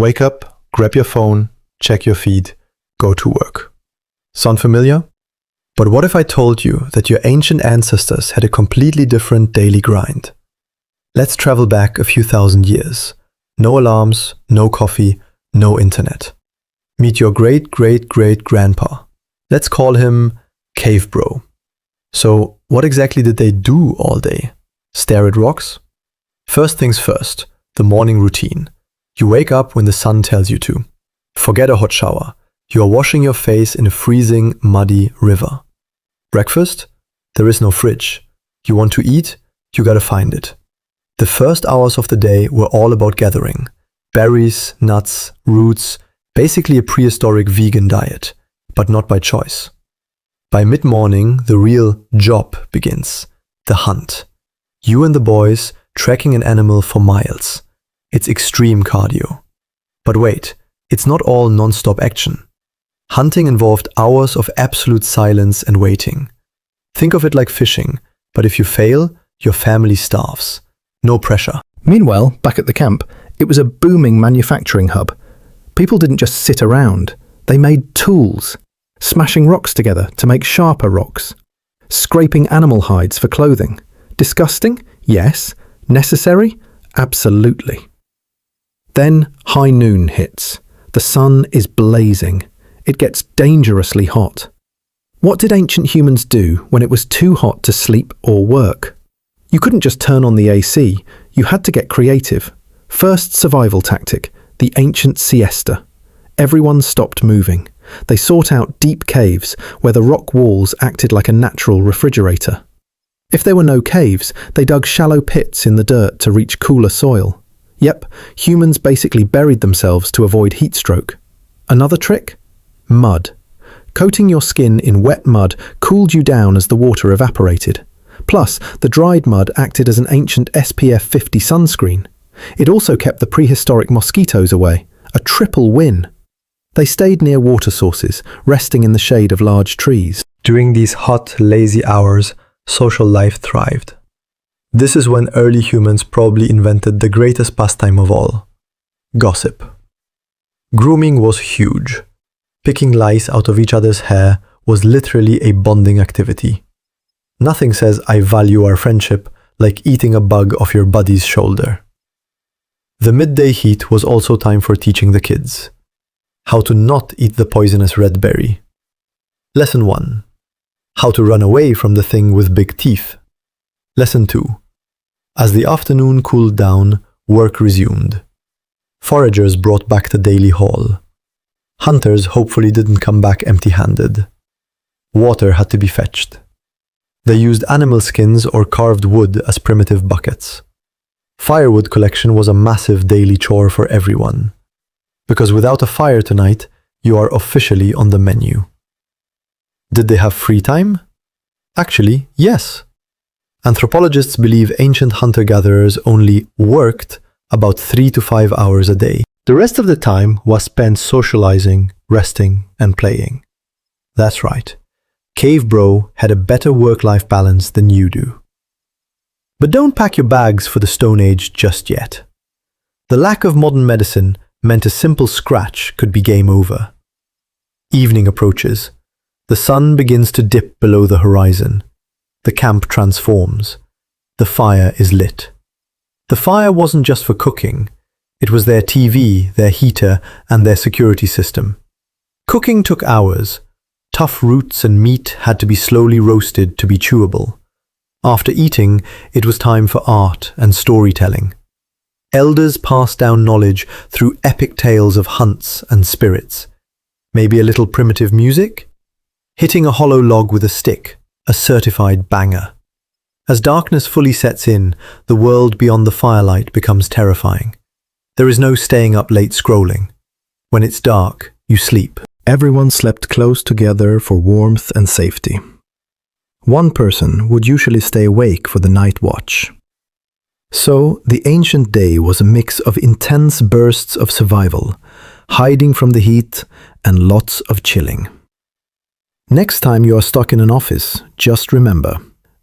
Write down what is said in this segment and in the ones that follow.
Wake up, grab your phone, check your feed, go to work. Sound familiar? But what if I told you that your ancient ancestors had a completely different daily grind? Let's travel back a few thousand years. No alarms, no coffee, no internet. Meet your great-great-great-grandpa. Let's call him Cave Bro. So, what exactly did they do all day? Stare at rocks? First things first, the morning routine. You wake up when the sun tells you to. Forget a hot shower. You are washing your face in a freezing, muddy river. Breakfast? There is no fridge. You want to eat? You gotta find it. The first hours of the day were all about gathering. Berries, nuts, roots, basically a prehistoric vegan diet, but not by choice. By mid-morning, the real job begins. The hunt. You and the boys tracking an animal for miles. It's extreme cardio. But wait, it's not all non-stop action. Hunting involved hours of absolute silence and waiting. Think of it like fishing, but if you fail, your family starves. No pressure. Meanwhile, back at the camp, it was a booming manufacturing hub. People didn't just sit around. They made tools, smashing rocks together to make sharper rocks, scraping animal hides for clothing. Disgusting? Yes. Necessary? Absolutely. Then high noon hits. The sun is blazing. It gets dangerously hot. What did ancient humans do when it was too hot to sleep or work? You couldn't just turn on the AC. You had to get creative. First survival tactic, the ancient siesta. Everyone stopped moving. They sought out deep caves where the rock walls acted like a natural refrigerator. If there were no caves, they dug shallow pits in the dirt to reach cooler soil. Yep, humans basically buried themselves to avoid heat stroke. Another trick? Mud. Coating your skin in wet mud cooled you down as the water evaporated. Plus, the dried mud acted as an ancient SPF 50 sunscreen. It also kept the prehistoric mosquitoes away. A triple win. They stayed near water sources, resting in the shade of large trees. During these hot, lazy hours, social life thrived. This is when early humans probably invented the greatest pastime of all: gossip. Grooming was huge. Picking lice out of each other's hair was literally a bonding activity. Nothing says I value our friendship like eating a bug off your buddy's shoulder. The midday heat was also time for teaching the kids how to not eat the poisonous red berry. Lesson 1. How to run away from the thing with big teeth. Lesson 2. As the afternoon cooled down, work resumed. Foragers brought back the daily haul. Hunters hopefully didn't come back empty-handed. Water had to be fetched. They used animal skins or carved wood as primitive buckets. Firewood collection was a massive daily chore for everyone. Because without a fire tonight, you are officially on the menu. Did they have free time? Actually, yes. Anthropologists believe ancient hunter-gatherers only worked about 3 to 5 hours a day. The rest of the time was spent socializing, resting, and playing. That's right. Cave Bro had a better work-life balance than you do. But don't pack your bags for the Stone Age just yet. The lack of modern medicine meant a simple scratch could be game over. Evening approaches. The sun begins to dip below the horizon. The camp transforms. The fire is lit. The fire wasn't just for cooking. It was their TV, their heater, and their security system. Cooking took hours. Tough roots and meat had to be slowly roasted to be chewable. After eating, it was time for art and storytelling. Elders passed down knowledge through epic tales of hunts and spirits. Maybe a little primitive music? Hitting a hollow log with a stick, a certified banger. As darkness fully sets in, the world beyond the firelight becomes terrifying. There is no staying up late scrolling. When it's dark, you sleep. Everyone slept close together for warmth and safety. One person would usually stay awake for the night watch. So, the ancient day was a mix of intense bursts of survival, hiding from the heat, and lots of chilling. Next time you are stuck in an office, just remember,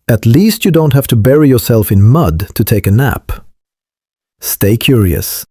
at least you don't have to bury yourself in mud to take a nap. Stay curious.